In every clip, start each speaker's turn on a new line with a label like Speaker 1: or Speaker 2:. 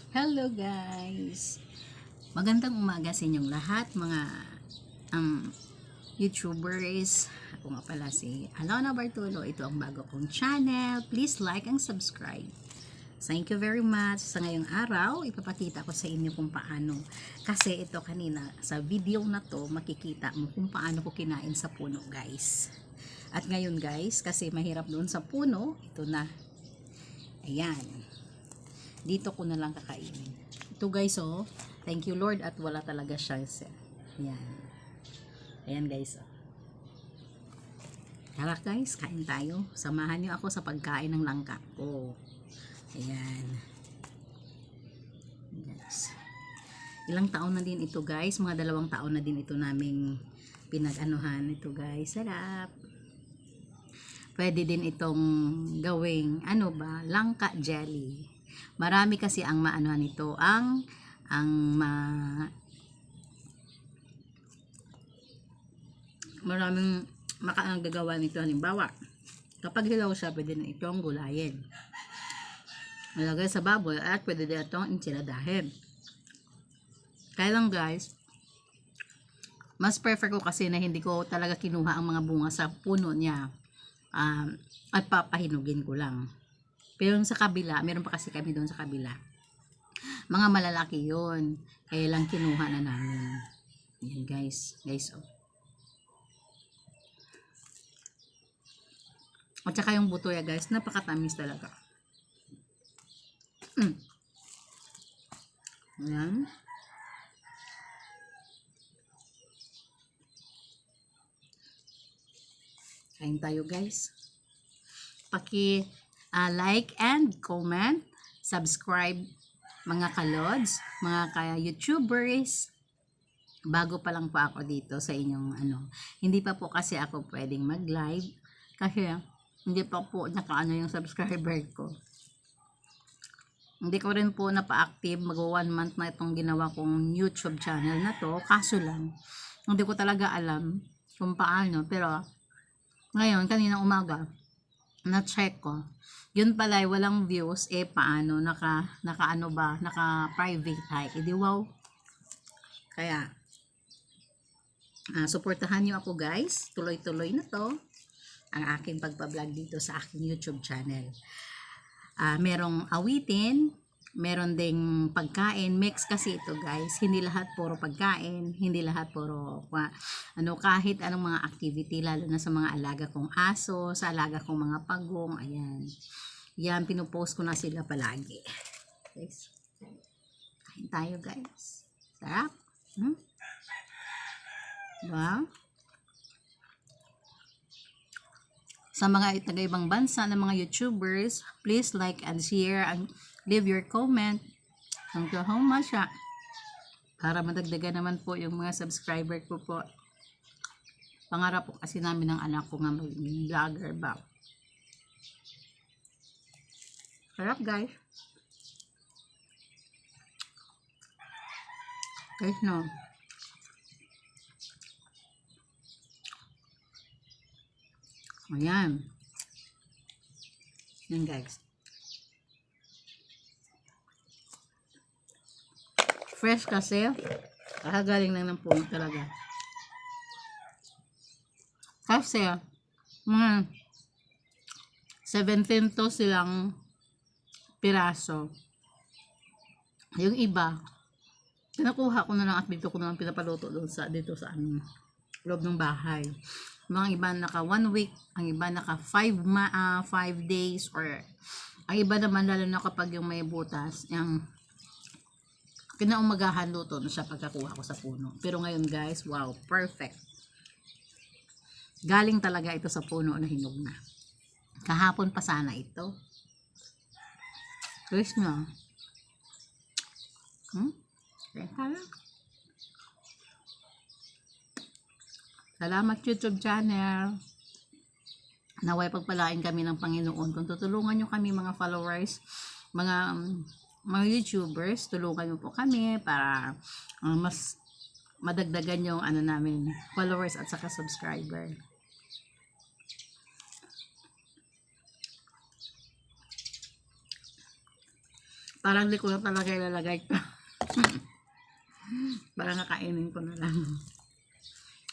Speaker 1: Hello guys! Magandang umaga sa inyong lahat mga YouTubers. Ako nga pala si Alona Bartolo. Ito ang bago kong channel. Please like and subscribe. Thank you very much. Sa ngayong araw, ipapakita ko sa inyo kung paano. Kasi ito kanina, sa video na to, makikita mo kung paano ko kinain sa puno guys. At ngayon guys, kasi mahirap doon sa puno, ito na. Ayan. Dito ko na lang kakainin. Ito guys, oh. Thank you Lord at wala talaga siya. Ayan. Ayan guys, oh. Tara guys, kain tayo. Samahan niyo ako sa pagkain ng langka ko. Ayan. Yes. Ilang taon na din ito guys. Mga 2 taon na din ito naming pinag-anuhan. Ito guys, sarap. Pwede din itong gawing, langka jelly. Marami kasi ang maanuhan nito, maraming makagagawa nito. Halimbawa, kapag hilaw siya, pwede na itong gulayin. Malagay sa baboy at pwede din itong enchiladahin. Kaya lang guys, mas prefer ko kasi na hindi ko talaga kinuha ang mga bunga sa puno niya. At papahinugin ko lang. Pero yung sa kabila, meron pa kasi kami doon sa kabila. Mga malalaki yon. Kaya lang kinuha na namin. Yan guys. Guys, oh. At saka yung buto ya guys, napakatamis talaga. Yan. Kain tayo guys. Like and comment, subscribe mga kalods, mga ka-YouTubers. Bago pa lang po ako dito sa inyong Hindi pa po kasi ako pwedeng mag-live kasi hindi pa po nakaano yung subscriber ko. Hindi ko rin po napa-active, mag-1 month na itong ginawa kong YouTube channel na to. Kaso lang, hindi ko talaga alam kung paano. Pero ngayon, kaninang umaga, na-check ko. Yun pala, walang views. Paano? Naka-private hike. Di wow. Kaya, suportahan nyo ako guys. Tuloy-tuloy na to. Ang aking pagpa-vlog dito sa aking YouTube channel. Merong awitin. Meron ding pagkain. Mix kasi ito guys. Hindi lahat puro pagkain. Hindi lahat puro kahit anong mga activity. Lalo na sa mga alaga kong aso. Sa alaga kong mga pagong. Ayan. Yan, pinupost ko na sila palagi. Guys. Kain tayo guys. Sarap. Diba? Sa mga taga-ibang bansa ng mga YouTubers, please like and share and leave your comment. Thank you so much para madagdagan naman po yung mga subscriber ko po. Pangarap po kasi namin ng anak ko nga maging vlogger ba. Sarap guys. Guys no. Ayan. Yan guys. Fresh kasi. Kakagaling lang ng puno talaga. Kasi, mga 17 to silang piraso. Yung iba, pinakuha ko na lang at dito ko na lang pinapaluto doon dito sa loob ng bahay. Mga iba naka 1 week, ang iba naka 5 days, or ang iba naman lalo na kapag yung may butas, yung kinaumagahan luto na siya pagkakuha ko sa puno. Pero ngayon guys, wow, perfect. Galing talaga ito sa puno na hinog na. Kahapon pa sana ito. Guys nga. Salamat YouTube channel. Naway pagpalain kami ng Panginoon. Kung tutulungan nyo kami mga followers, mga YouTubers, tulungan nyo po kami para mas madagdagan yung namin, followers at saka subscriber. Parang di ko na talaga ilalagay ito. Parang nakainin ko na lang.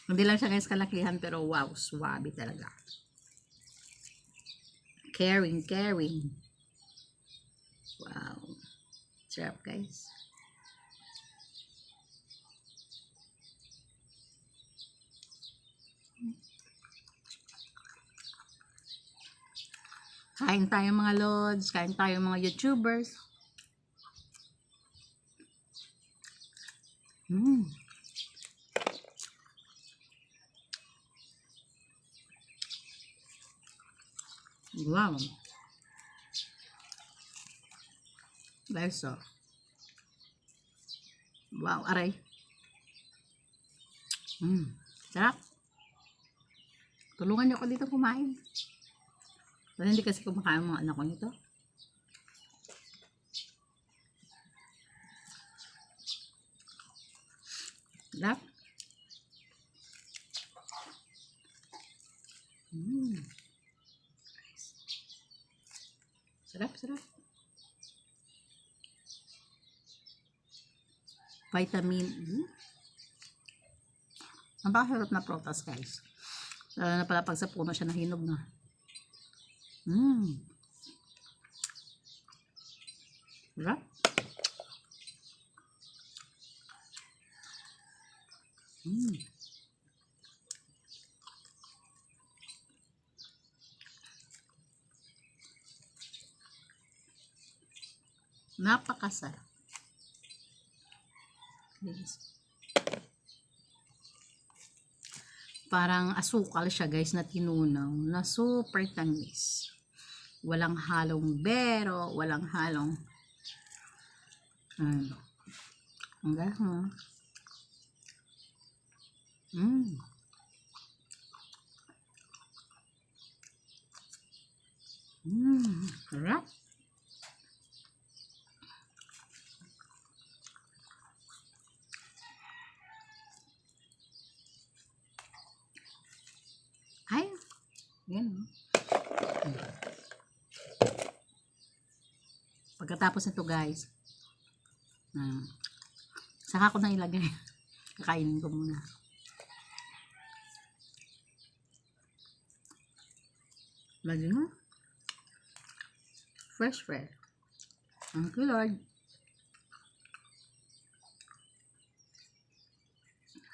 Speaker 1: Hindi lang siya guys kalakihan, pero wow, swabe talaga. Caring, caring. Wow. Sarap guys. Kain tayo mga lods, kain tayo mga YouTubers. Wow. Guys, so. Wow, aray. Sarap. Tulungan niyo ako dito kumain. Pero hindi kasi kumakain mga anak ko nito. Sarap. Sarap, sarap. Vitamin E. Napakasarap na prutas guys. Lalo na pala pag sa puno siya nahinog na. Sarap. Napakasarap. Yes. Parang asukal siya guys na tinunaw na super tamis. Walang halong bero, walang halong hanggang sarap. Ay, yan. Pagkatapos nito guys, saka ko na ilagay. Kakainin ko muna. Lagi mo. Fresh, fresh. Thank you, Lord.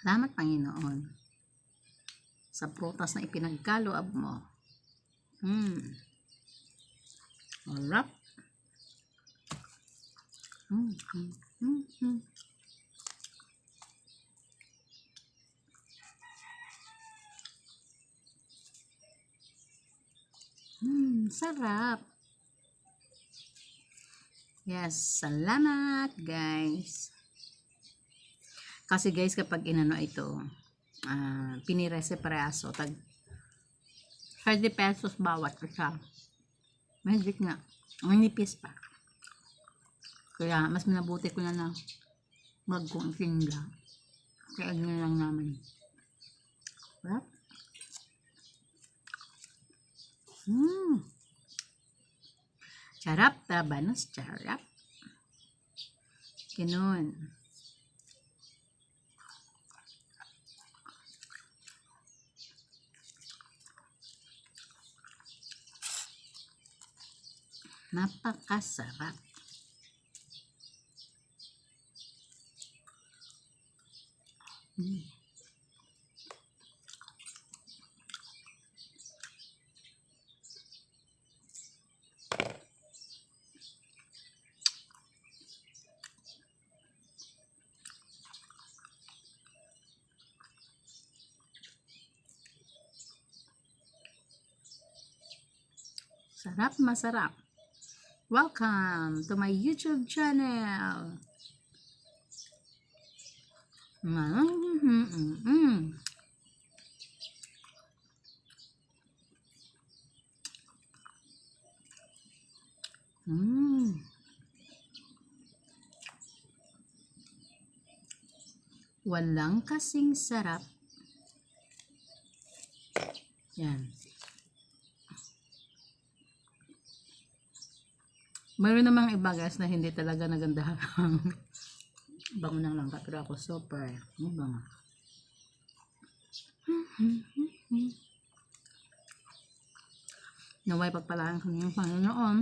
Speaker 1: Salamat, Panginoon, sa prutas na ipinagkaloob mo. Sarap. Sarap. Yes, salamat guys. Kasi guys, kapag inano ito, pinirese preso, tag 30 pesos bawat isa. Magic nga. Ang nipis pa. Kaya mas minabuti ko na magkong tinda. Kaya na lang namin. Sarap. Sarap, tabanos, sarap. Ganun. Napakasarap. Sarap, masarap. Welcome to my YouTube channel. Walang kasing sarap. Yan. Mayroon namang iba guys na hindi talaga nagandahan. Bango ng langka pero ako super. Ano ba nga? Naway pagpalaan kami ng Panginoon.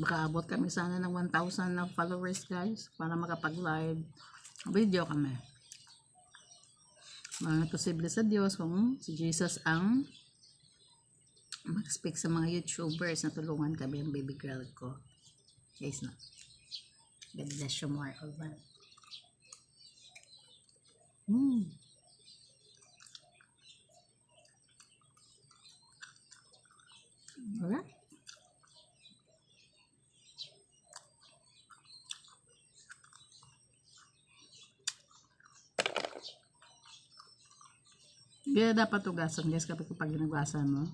Speaker 1: Makaabot kami sana ng 1,000 na followers guys para makapag-live video kami. Mga posible sa Diyos kung si Jesus ang mag-speak sa mga YouTubers na tulungan kami ang baby girl ko. Guys, no? God bless you more of that. Alright. Kaya dapat ugasan guys kapag ginugasan mo.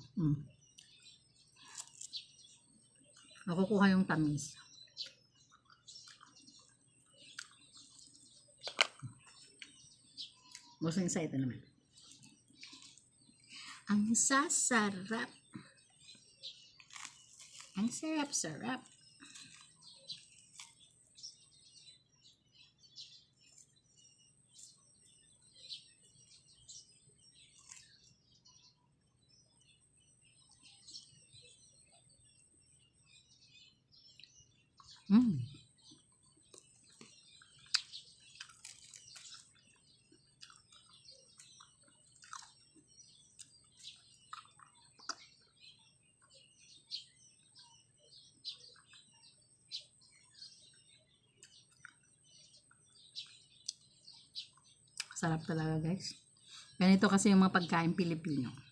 Speaker 1: Nakukuha yung tamis. Gusto sa ito naman. Ang sasarap. Ang sarap-sarap. Sarap talaga guys. Ganito kasi yung mga pagkain Pilipino.